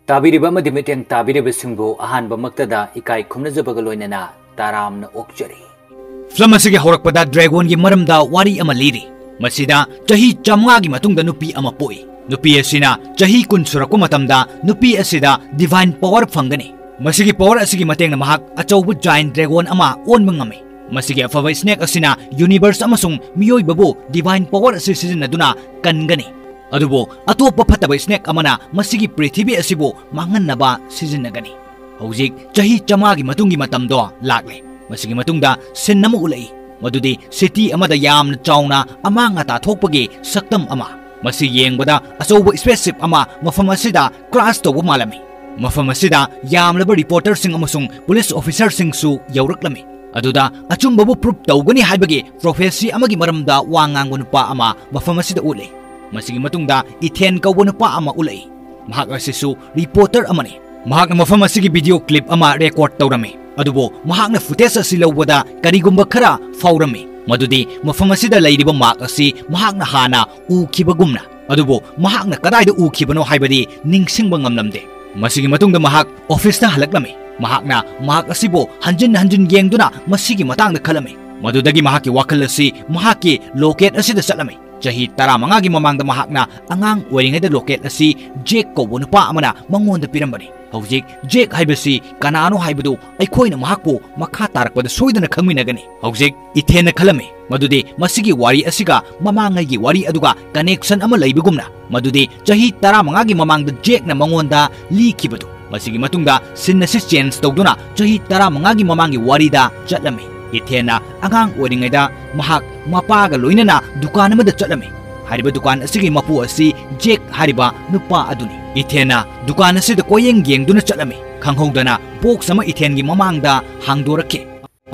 ताबिरिबा मदि मिटेंग ताबिरिबसिंबु अहानबमक्तदा इकाई खुमनजबग लोइनना तारामना ओक्चरी film असिगे हौरकपदा dragon गी मरमदा वारी अमा लीरी मसिदा चही 50 गी मतुंगदा नुपी अमा पोई नुपी असिना चही 10 सुरकु मतमदा नुपी असिदा डिवाइन पावर फंगनी मसिगी पावर असिगी मतेंगना महाक अचौबु जायंट ड्रैगन अमा ओनबा ngame मसिगी अफबा स्नेक असिना यूनिवर्स अमसुंग मियोइबबु डिवाइन पावर असि सिजनदुना कनगनी अदुबो अतोप फतब स्नेक अमना मसिगी पृथ्वी असिबो मांगन्नबा सिजनगनी हौजिक चही 50 गी मतुंगी मतमदो लागले मसिगी मतुंगदा सिन्नम उलई मदुदी सिटी अमदा यामना चाउना अमांगा ताथोकपगी सक्तम अमा मसि येंगबदा अचौबो स्पेसशिप अमा मफम असिदा क्रैश तौबो मालमी मफम असिदा यामलबा रिपोर्टर सिंग अमसुंग पुलिस ऑफिसर सिंगसु यौरकलमी अदुदा अचुंबबु प्रूफ तौगनी हाइबगे प्रोफेसी अमगी मरमदा वांगांगु नुपा अमा मफम असिदा उले मसिगी मतुंगदा इथेन कौबो नुपा अमा उलई महाक असिसु रिपोर्टर अमने महाक मफम असिगी वीडियो क्लिप अमा रेकॉर्ड तौरमे अदुबो महाकना फुटेज असि लौबदा करिगुंबा खरा फाउरमे मदुदी मफम असिदा लैरिबा मार्क असि महाकना हाना उखिबगुमना अदुबो महाकना कदाइदा उखिबनो हाइबदी निंगसिंगबा ngamlamde मसिगी मतुंगदा महाक ऑफिसता हलकलमे महाकना महाक असिबो हंजिन हंजिन येंगदुना मसिगी मतांगदा खलमे मदुदगी महाकी वाखल असि महाकी लोकेट असिदा चलमे चही 15 गी ममांगदा महाकना अंगांग ओइरिंगैदा लोकेट असि जेक कौबो नुपा अमना मंगोंदा पिरंबनी हौजिक जेक हाइबसी कनानो हाइबदु अखोइना महाकपो मखा तारकपदा सोइदना खंगमिनगनी हौजिक इथेना खलमे मदुदे मसिगी वारी असिगा ममांगैगी वारी अदुगा कनेक्शन अमा लैबगुमना मदुदे चही 15 गी ममांगदा जेकना मंगोंदा लीखिबदु मसिगी मतुंगदा सिन्नसि चेंज तौदुना चही 15 गी ममांगी वारीदा चटलमे इथेना अंगांग ओइरिंगैदा महाक मपागा लोइनना दुकान अमदा चटलमे हारिबा दुकान असिगी मपु असि जेक हारिबा नुपा अदुनी इथेना दुकान असिदा कोयेंग येंगदुना चटलमे खंगहौदना बॉक्स अमा इथेनगी ममांगदा हांगदोरके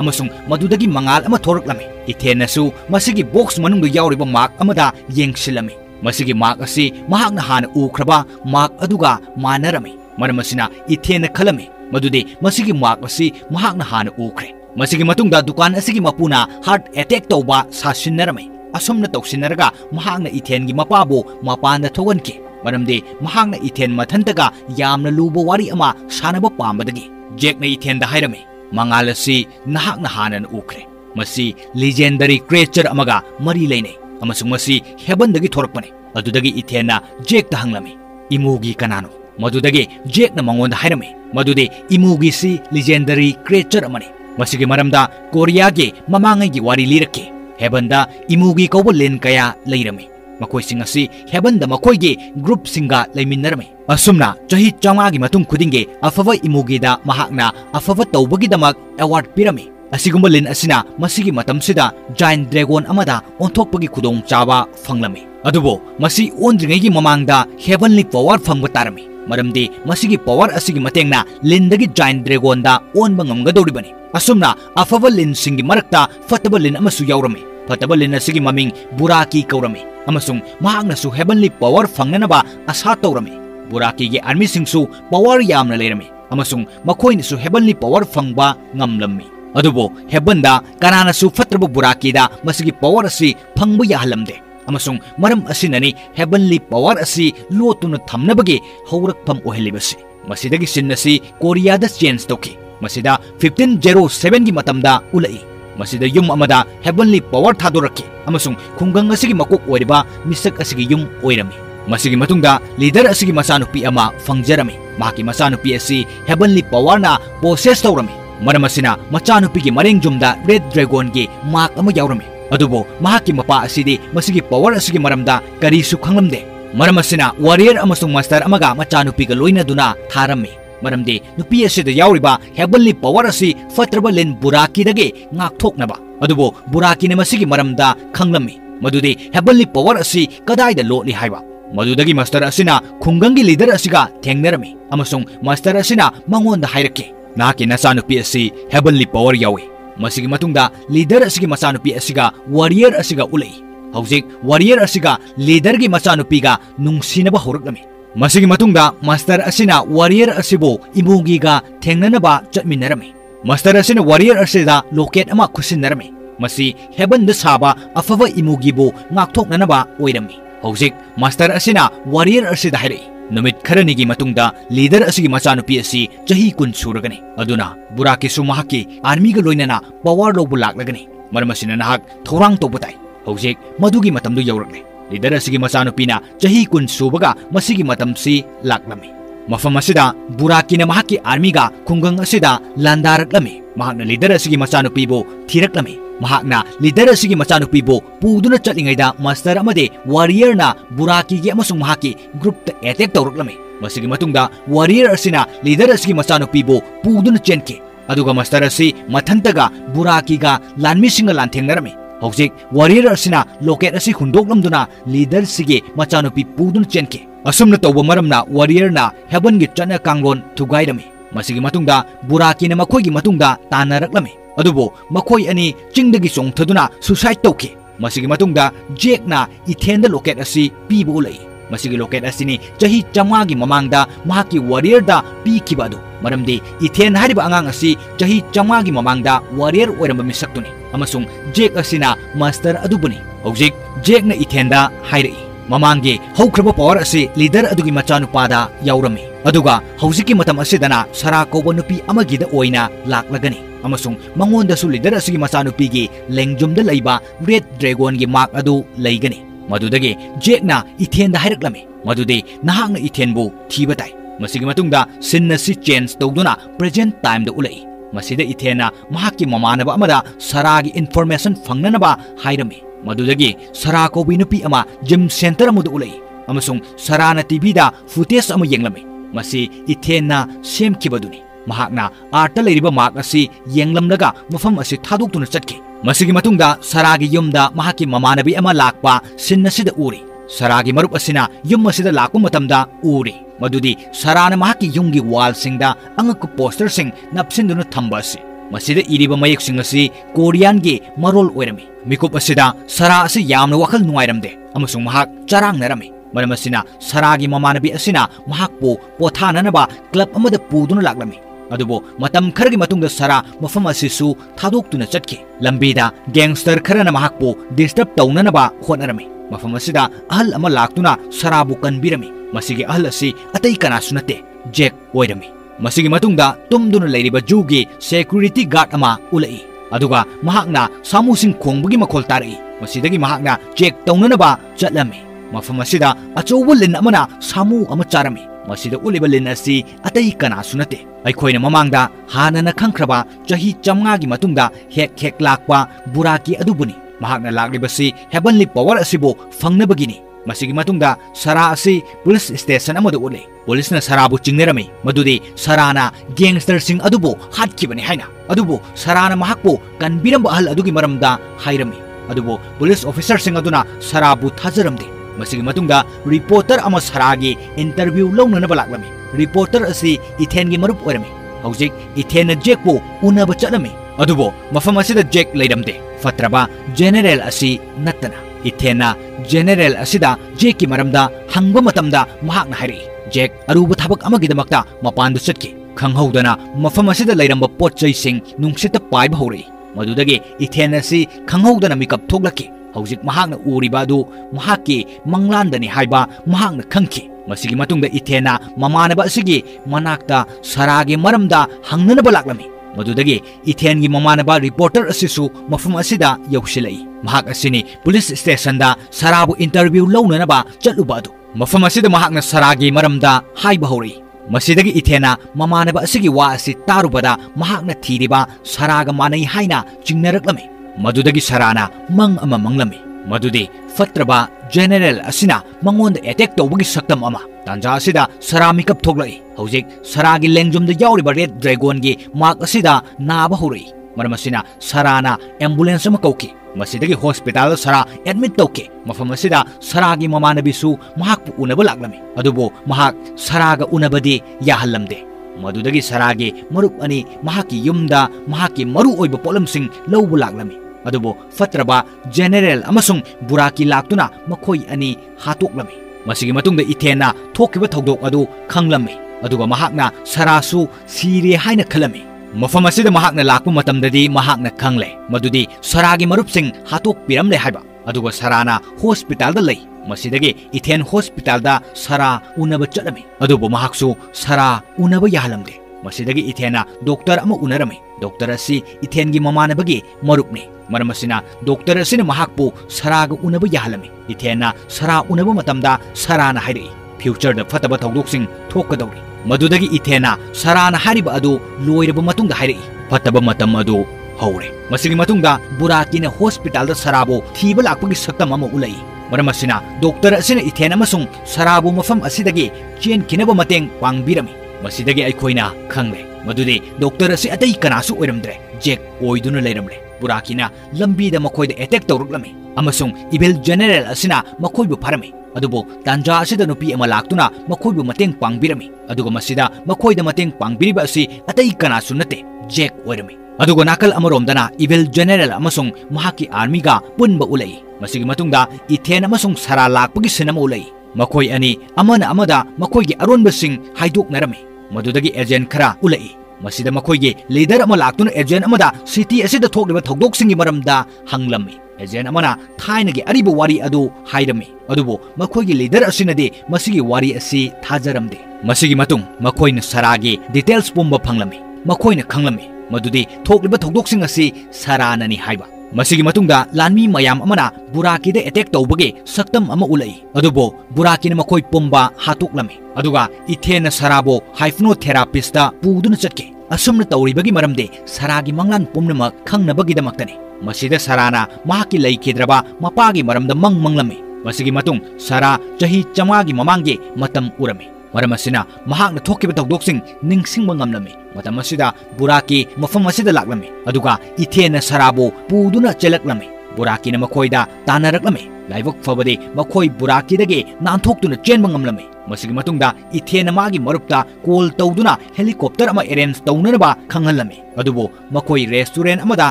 अमसुंग मदुदगी मंगाल अमा थोरकलमे इथेनसु मसिगी बॉक्स मनुंगदा यावरिबा मार्क अमदा येंगसिलमे मसिगी मार्क असि महाकना हाना उख्रबा मार्क अदुगा मानरमे मरमसिना इथेना खलमे मदुदे मसिगी मार्क असि महाकना हाना उख्रे मसिगी मतुंगदा दुकान असिगी मपुना हार्ट अटैक तौबा सासिनरमे असुमना तौसिनरगा महाकना इथेनगी मपाबो मपानदा थोगनके मरमदे महाकना इथेन मथंतगा यामना लुबो वारी अमा सानबा पामबदगी जेकना इथेनदा हाइरमे मंगाल असि नहाकना हानन उख्रे मसि लेजेंडरी क्रिएचर अमगा मरी लेने अमसुंग मसि हेबनदगी थोरकपने अदुदगी इथेनना जेकता हंगलमे इमुगी कनानो मदुदगी जेकना मंगोंदा हाइरमे मदुदे इमुगी सि लेजेंडरी क्रिएचर अमने मसिगी मरमदा कोरियागे ममांगैगी वारी लिरके हेबनदा इमुगी कौबो लेन कया लेरमे मखोइसिंग असि हेबनदा मखोइगे ग्रुप सिंगा लेमिनरमे असुमना चही 50 गी मतुंग खुदिंगे अफवा इमुगीदा महाकना अफवा तौबगीदमक अवार्ड पिरमे असिगुम्बा लेन असिना मसिगी मतमसिदा जायंट ड्रैगन अमदा ओंथोकपगी खुदोंग चाबा फंगलमे अदुबो मसि ओंद्रिंगैगी ममांगदा हेवनली पावर फंगबा तारमे मरमदे मसिगी पावर असिगी मतेंगना लिंदगी जायंट ड्रैगनदा ओनबा ngamgadoribani असुमना अफवा लिन सिंगी मरक्ता फतबा लिन अमसु यावरमे फतबा लिन असिगी ममिंग बुराकी कौरमे अमसुंग महाकनासु हेवनली पावर फंगनबा आशा तौरमे बुराकी गे आर्मी सिंगसु पावर यामना लेरमे अमसुंग मखोइनसु हेवनली पावर फंगबा ngamlammi अदुबो हेबनदा कनानासु फत्रबा बुराकीदा मसिगी पावर असि फंगबा याहलमदे अमसुंग मरम असिननी हेवनली पावर असि लोतुना थमनबगे हौरकफम ओहलिबसि मसिदगी सिन्नसि कोरियादा चेंज तौखि मसिदा 1507 गी मतमदा उलई मसिदा युम अमदा हेवनली पावर थादोरके अमसुंग खुंगंग असिगी मकोक ओइरिबा मिसक असिगी युम ओइरमी मसिगी मतुंगदा लीडर असिगी मसानुपी अमा फंगजरमी माकी मसानुपी असि हेवनली पावरना पोसेस तौरमी मरमसिना मचानुपीगी मरेंगजुमदा रेड ड्रैगन गे मार्क अमा यावरमी अदुबो महाकी मपा असिदी मसिगी पावर असिगी मरमदा करिसु खंगलमदे मरमसिना वारियर अमसुंग मास्टर अमगा मचानुपीगा लोइनदुना थारमी मरमदे नुपी असिदा यावरिबा हेवनली पावर असि फत्रबा लेन बुराकीदगे ngakthoknaba अदुबो बुराकीने मसिगी मरमदा खंगलमी मदुदे हेवनली पावर असि कदाइदा लोटली हाइबा मदुदगी मास्टर असिना खुंगंगी लीडर असिगा थेंगनरमी अमसुंग मास्टर असिना मंगोंदा हाइरके नाकी नचानुपी असि हेवनली पावर यावे मसिगी मतुंगदा लीडर असिगी मचानुपी असिगा वारियर असिगा उलई हौजिक वारियर असिगा लीडर गी मचानुपीगा नुंगसिनबा हौरकलमी मसिगी मतुंगदा मास्टर असिना वारियर असिबो इमुगीगा थेंगननबा चटमिनरमी मास्टर असिना वारियर असिदा लोकेट अमा खुसिनरमी मसि हेबन द साबा अफवा इमुगीबो ngakthoknanaba oirami हौजिक मास्टर असिना वारियर असिदा हाइरई नुमित खरनिगी मतुंगदा लीडर असिगी मचानुपी असि चही कुन सुरगनी अदुना बुराकीसु महाकी आर्मीगा लोइनना पावर लोबु लाक्लगनी मरमसिना नाहक थौरांग तोबताई हौजिक मदुगी मतमदु यौरकले लीडर असिगी मचानुपीना चही कुन सुबगा मसिगी मतमसी लाक्लमी मफम असिदा बुराकीना महाकी आर्मीगा खुंगंग असिदा लांदारकलमी महाकना लीडर असिगी मचानुपीबो थीरकलमी महाकना लीडर असिगी मचानुपीबो पुदुना चटलिंगैदा मास्टर अमदे वारियरना बुराकीगी अमसुंग महाकी ग्रुप एटेक तौरकलमी मसिगी मतुंगदा वारियर असिना लीडर असिगी मचानुपीबो पुदुना चेनके अदुगा मास्टर असि मथंतगा बुराकीगा लानमिसिंगा लांथेंगनरमी हौजिक वारियर असिना लोकेट असि हुंदोकलमदुना लीडर सिगे मचानुपी पुदुना चेनके असुमना तौबा मरमना वारियरना हेबनगी चना कांगलोन थुगाइरमी मसिगी मतुंगदा बुराकीना मखोइगी मतुंगदा तानरकलमी अदुबो मखोइ अनि चिंगदगी सोंगथदुना सुसाइड तौके मसिगी मतुंगदा जेकना इथेंदा लोकेट असि पीबो लई मसिगी लोकेट असिनी चही चमागी ममांगदा महाकी वारियरदा पीखिबादु मरमदी इथेन हारिबा अंगांग असि चही चमागी ममांगदा वारियर ओइरम मिसक्तुनी अमसुंग जेक असिना मास्टर अदुबुनी हौजिक जेकना इथेंदा हाइरई ममांगे हौख्रबा पावर असि लीडर अदुगी मचानुपादा याउरमी अदुगा हौजिकी मतम असिदना सरा कोबा नुपी अमगिदा ओइना लाक्लगनी अमसुंग मंगोंदसु लीडर असिगी मचानुपीगी लेंगजुमदा लैबा रेड ड्रैगन गी मार्क अदु लैगनी मदुदगे जेकना इथेंदा हाइरक्लमी मदुदे नहांगना इथेनबु थीबताई मसिगी मतुंगदा सिन्ना सि चेंज तौदुना प्रेजेंट टाइम द उलै मसिदा इथेना महाकी ममानबा अमदा सरागी इन्फॉर्मेशन फंगननबा हाइरमी मदुदगी सरा कोबी नुपी अमा जिम सेंटर अमुद उलै अमसुंग सराना टीवीदा फुटेज अमु येंगलमी मसि इथेना सेमखिबदुनी महाकना आर्ट लैरिबा मार्क असि येंगलमलगा मफम असि थादोक्तुना चटके मसिगी मतुंगदा सरागी युमदा महाकी ममानबी अमा लाकपा सिन्नसिदा उरी सरागी मरुप असिना युम असिदा लाकपा मतमदा उरी मदुदी सराना महाकी युमगी वाल सिंगदा अंगकु पोस्टर सिंग नपसिंदुना थंबा असि मसिदा इरिबा मयेक सिंग असि कोरियन गे मरोल ओइरमी मिकुप असिदा सरा असि यामना वखल नुआइरमदे अमसुंग महाक चरांगनरमी मरम असिना सरागी ममानबी असिना महाकपो पोथाननबा क्लब अमदा पुदुना लाक्लमी अदुबो मतम खरगी मतुंगदा सरा मफम असिसु थादोक्तुना चटके लंबीदा गैंगस्टर खरना महाकपो डिस्टर्ब तौननबा होटनरमी मफम असिदा अहल अमा लाक्तुना सराबु कनबिरमी मसिगी अहल असि अतै कनासु नते जेक ओइरमी मसिगी मतुंगदा तुमदुना लैरिबा जूगी सिक्युरिटी गार्ड अमा उलई अदुगा महाकना सामुसिंग खोंबगी मखोल तारई मसिदगी महाकना चेक तौननबा चटलमी मफम असिदा अचौबा लिन अमना सामु अमा चारमी मसिदा उलिबा लिन असि अतै कनासु नते अखोइना ममांगदा हानना खंख्रबा चही चमगागी मतुंगदा हेक हेक लाकपा बुराकी अदुबुनी महाकना लाक्लिबसि हेबनली पावर असिबो फंगनबगिनी मसिगी मतुंगदा सरा असि पुलिस स्टेशन अमदा उले पुलिसना सराबु चिंगनेरमी मदुदी सराना गैंगस्टर सिंग अदुबो हाटखिबनी हाइना अदुबो सराना महाकपो कनबिरम अहल अदुगी मरमदा हाइरमी अदुबो पुलिस ऑफिसर सिंग अदुना सराबु थाजरमदे मसिगी मतुंगदा रिपोर्टर अमा सरागी इंटरव्यू लौननबा लाक्लमी रिपोर्टर असि इथेनगी मरुप ओइरमी हौजिक इथेन जेकपो उनबा चलमी अदुबो मफम असिदा जेक लैरमदे फत्रबा जनरल असि नत्तना इथेना जनरल असिदा जेक की मरमदा हंगबा मतमदा महाकना हाइरी जेक अरुबा थबक अमगिदमक्ता मपानदु चटके खंगहौदना मफम असिदा लैरमबा पोटचैसिंग नुंगसिता पाइबा हौरई मदुदगे इथेन असि खंगहौदना मिकअप थोगलके हौजिक महाकना उरिबा अदु महाकी मंगलांदनी हाइबा महाकना खंखि मसिगी मतुंगदा इथेना ममानबा असिगी मनाक्ता सरागे मरमदा हंगनबा लाक्लमी मदुदगे इथेनगी ममानबा रिपोर्टर असिसु मफम असिदा यौसिलई महाक असिनी पुलिस स्टेशनदा सराबु इंटरव्यू लौननबा चलुबा अदु मफम असिदा महाकना सरागे मरमदा हाइबा हौरई मसिदगी इथेना ममानबा असिगी वा असि तारुबदा महाकना थीरिबा सरागा मानै हाइना चिंगनरक्लमी मदुदगी सराना मंग अमा मंगलमी मदुदी फत्रबा जनरल असिना मंगोंद अटैक तौबगी सक्तम अमा तांजा असिदा सरा मिकअप थोगलई हौजिक सरागी लेंगजुमदा याउरिबा रेड ड्रैगन गी मार्क असिदा नाबा हौरई मरमसिना सराना एम्बुलेंस अमा कौकी मसिदगी हॉस्पिटल सरा एडमिट तौके मफम असिदा सरागी ममानबिसु महाकपु उनबा लाक्लमी अदुबो महाक सरागा उनबदी याहल्लमदे मदुदगी सरागे मरुप अनि महाकी युमदा महाकी मरु ओइबा पोलमसिंग लौबु लाक्लमी अदुबो फत्रबा जनरल अमसुंग बुराकी लाक्तुना मखोइ अनि हातोक्लमी मसिगी मतुंगदा इथेना थोकिबा थौदोक अदु खंगलमी अदुगा महाकना सरासु सीरे हाइना खलमी मफम असिदा महाकना लाक्पा मतमददी महाकना खंगले मदुदी सरागी मरुपसिंग हातोक पिरमले हाइबा अदुगा सराना हॉस्पिटल दा लई मसिदगे इथेन हॉस्पिटल दा सरा उनब चलमे अदुबो महाक्सु सरा उनब याहलमदे मसिदगे इथेना डॉक्टर अमा उनरमे डॉक्टर असि इथेन गी ममानबगे मरुपने मरमसिना डॉक्टर असिना महाकपु सराग उनब याहलमे इथेना सरा उनब मतमदा सराना हाइरई फ्यूचर दा फतब थौदोकसिंग थोकदौरी मदुदगी इथेना सराना हारिबा अदु लोइरब मतुंगा हाइरई फतब मतम अदु हौरे मसिगी मतुंगा बुराकीना हॉस्पिटल दा सराबो थीब लाकपगी सक्तम अमा उलई मरमसिना डॉक्टर असिना इथेन अमसुंग सराबो मफम असिदगी चेन किनब मतेंग पांगबिरमी मसिदगी अखोइना खंगले मदुदे डॉक्टर असे अतई कनासु ओइरमद्रे जेक ओइदुना लेरमले बुराकीना लंबीदा मखोइदा अटैक तौरक्लमे अमसुंग इबेल जनरल असिना मखोइबु फरमे अदुबो तांजा असिदा नुपी अमा लाक्तुना मखोइबु मतेंग पांगबिरमी अदुगा मसिदा मखोइदा मतेंग पांगबिरिबा असि अतई कनासु नते जेक ओइरमे अदुगा नाकल अमरोमदना इबेल जनरल अमसुंग महाकी आर्मीगा पुनबा उलई मसिगी मतुंगदा इथेन अमसुंग सरा लाक्पगी सिनेमा उलई मखोइ अनि अमना अमदा मखोइगी अरोनबसिंग हाइदोकनरमे मदुदगी एजेंट खरा उलई मसिदा मखोइगी लीडर अमा लाक्तुना एजेंट अमदा सिटी असिदा थोकलिबा थौदोकसिंगी मरमदा हंगलम्मी एजेंट अमना थाइनगी अरिबा वारी अदु हाइरमे अदुबो मखोइगी लीडर असिनदे मसिगी वारी असि थाजरमदे मसिगी मतुंग मखोइना सरागी डिटेल्स पुंबा फंगलम्मी मखोइना खंगलम्मी मदुदे थोकलिबा थौदोकसिंग असि सरानानी हाइबा मसिगी मतुंगदा लानमी मयाम अमना बुराकीदा अटैक तौबगे सक्तम अमा उलई अदुबो बुराकीना मखोइ पुंबा हातोकलमे अदुगा इथेना सराबो हाइप्नोथेरापिस्टा पुदुना चटके असुमना तौरिबगी मरमदे सरागी मंगलान पुमनमक खंगनबगीदमक्तने मसिदा सराना महाकी लैखिद्रबा मपागी मरमदा मंगलमे मसिगी मतुंग सरा चही चमागी ममांगे मतम उरमे मरमसिना महाकना थोकिबा थौदोकसिंग निंगसिंगबा ngamlame matam asida buraki mafam asida laklame aduga ithena sarabo puduna chelaklame buraki na makhoida tanaraklame laibok fabade makhoi buraki dage nanthokduna chenba ngamlame masigi matungda ithena magi marupta call tawduna helicopter ama arrange tawnaraba khanghalame adubo makhoi restaurant amada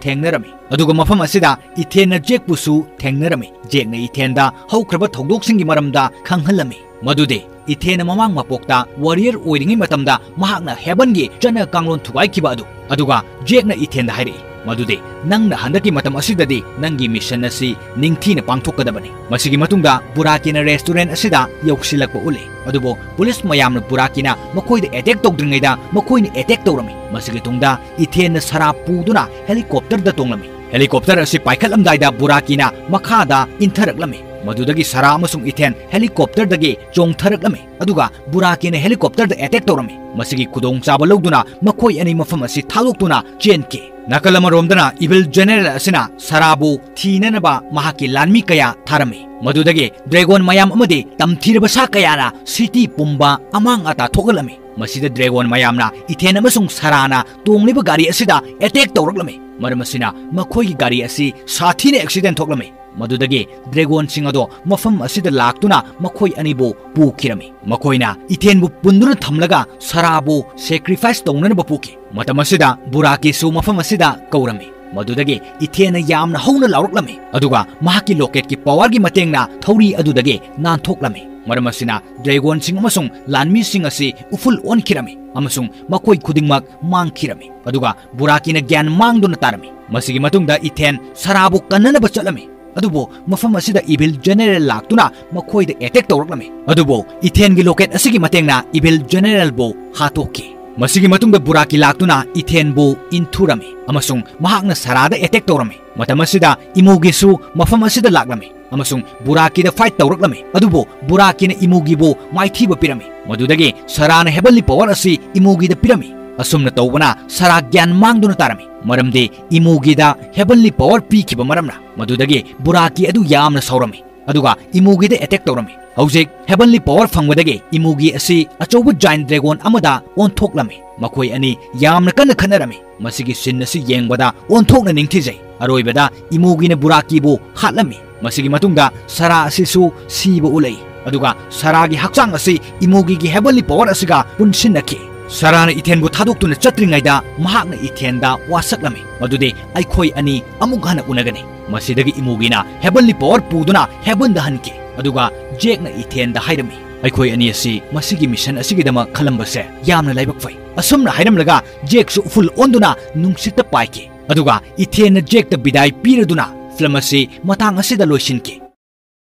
thengnarame aduga mafam asida ithena jek pusu thengnarame jekna ithenda haukraba thogdoksingi maramda khanghalame madude Ethan ममांग मपोक्ता warrior ओइरिंगी मतमदा महाकना हेबनगी चना कांगलोन थुगाइखिबा अदुगा जेकना ethane हाइरे मदुदे नंगना हंदकी मतम असिददि नंगी मिशन असि निंगथीना पांगथोकदबनी मसिगी मतुंगदा बुराकीना रेस्टोरेंट असिदा यौसिलकपा उले अदुबो पुलिस मयामना बुराकीना मखोइदा अटैक तौद्रिङैदा मखोइना अटैक तौरमी मसिगी तुंगदा इथेन सरा पुदुना हेलीकॉप्टर दा तोंगलमी हेलीकॉप्टर असि पाइखलमदाइदा बुराकीना मखादा इंथरकलमी मदुदगी सरा अमसुंग इथेन हेलीकॉप्टर दगे चोंगथरकलमे अदुगा बुराकीना हेलीकॉप्टर द अटैक तौरमी मसिगी खुदोंग चाबा लौदुना मखोइ अनि मफम असि थादोक्तुना चेनके नकलम रोमदना इबिल जनरल असिना सराबु थीननबा महाकी लानमी कया थारमे मदुदगे ड्रैगन मयाम अमदे तमथीरबा सा कयाना सिटी पुंबा अमांग अता थोगलमे मसिदा ड्रैगन मयामना इथेन अमसुंग सराना तोंगलिबा गाड़ी असिदा अटैक तौरकलमे मरमसिना मखोइगी गाड़ी असि साथीने एक्सीडेंट थोगलमे मदुदगे ड्रैगन सिंगदो मफम असिदा लाक्तुना मखोइ अनिबो पुखिरमी मखोइना इथेनबु पुंदुना थमलगा सराबो सैक्रिफाइस तौननबा पुखि मतम असिदा बुराकीसु मफम असिदा कौरमी मदुदगे इथेना यामना हौना लाउरक्लमी अदुगा महाकी लोकेटकी पावरगी मतेंगना थौरी अदुदगे नानथोक्लमी मरमसिना ड्रैगन सिंग अमसुंग लानमी सिंग असि उफुल ओनखिरमी अमसुंग मखोइ खुदिंगमक मांगखिरमी अदुगा बुराकीना ज्ञान मांगदुना तारमी मसिगी मतुंगदा इथेन सराबु कन्ननबा चलमी अदुबो मफम असिदा इबिल जनरल लाक्तुना मखोइदा अटैक तौरक्लमे अदुबो इथेनगी लोकेट असिगी मतेंगना इबिल जनरल बो हातोके मसिगी मतुंगदा बुराकी लाक्तुना इथेन बो इंथुरमे अमसुंग महाकना सरादा अटैक तौरमे मतम असिदा इमुगीसु मफम असिदा लाक्लमे अमसुंग बुराकीदा फाइट तौरक्लमे अदुबो बुराकीना इमुगीबो माइथीबा पिरमे मदुदगे सराना हेबनली पावर असि इमुगीदा पिरमे असुमना तौबना सरा ज्ञान मांगदुना तारमी मरमदे इमुगीदा हेबनली पावर पीखिबा मरमना मदुदगे बुराकी अदु यामना सौरमी अदुगा इमुगीदा अटैक तौरमी हौजिक हेबनली पावर फंगबदगे इमुगी असि अचौबा जायंट ड्रैगन अमदा ओनथोक्लमी मखोइ अनि यामना कन्न खनरमी मसिगी सिन असि येंगबदा ओनथोकना निंगथिजै अरोइबदा इमुगीना बुराकीबो हातलमी मसिगी मतुंगदा सरा असिसु सीबा उलै अदुगा सरागी हक्चांग असि इमुगीगी हेबनली पावर असिगा पुनसिनखि सराना इथेन बु थादोक्तुना चत्रिङैदा महाकना इथेनदा वासक्लमे मदुदे आइखोइ अनि अमुक हना उनगने मसिदगी इमुगीना हेबनली पावर पुदुना हेबनदा हनके अदुगा जेकना इथेनदा हाइरमी आइखोइ अनि असि मसिगी मिशन असिगिदमा खलंबसे यामना लाइबक फै असुमना हाइरमलगा जेकसु फुल ओनदुना नुंगसिता पाइके अदुगा इथेन जेकता बिदाई पीरदुना ꯐꯤल्ꯝ ꯑꯁꯤ ꯃꯇꯥꯡ ꯑꯁꯤꯗ ꯂꯣꯏꯁꯤꯟꯈꯤ꯫